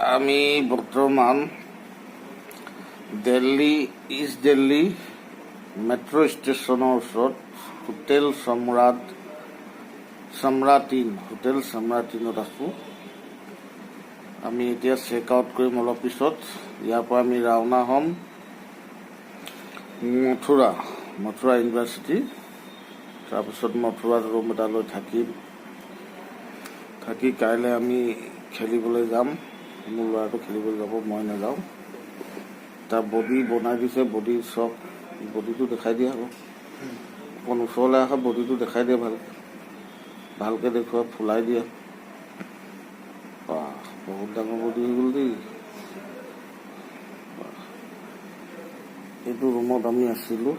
আমি বৰ্তমান Delhi east Delhi metro' ষ্টেচনৰ ওচৰত হোটেল সম্ৰাটিনত আছোঁ। আমি এতিয়া চেক আউট কৰিম অলপ পিছত। ইয়াৰ পৰা আমি ৰাওনা হ'ম মথুৰা ইউনিভাৰ্চিটি। তাৰপিছত মথুৰাত ৰুম এটা লৈ থাকি কাইলৈ আমি খেলিবলৈ যাম। মোৰ ল'ৰাটো খেলিবলৈ যাব, মই নাযাওঁ। তাৰ বডি বনাই দিছে, বডিটো দেখাই দিয়া আকৌ। অকণ ওচৰলৈ আহা, বডিটো দেখাই দিয়া ভালকৈ দেখুওৱা, ফুলাই দিয়া। বহুত ডাঙৰ বডি হৈ গ'ল দেই। এইটো ৰুমত আমি আছিলোঁ।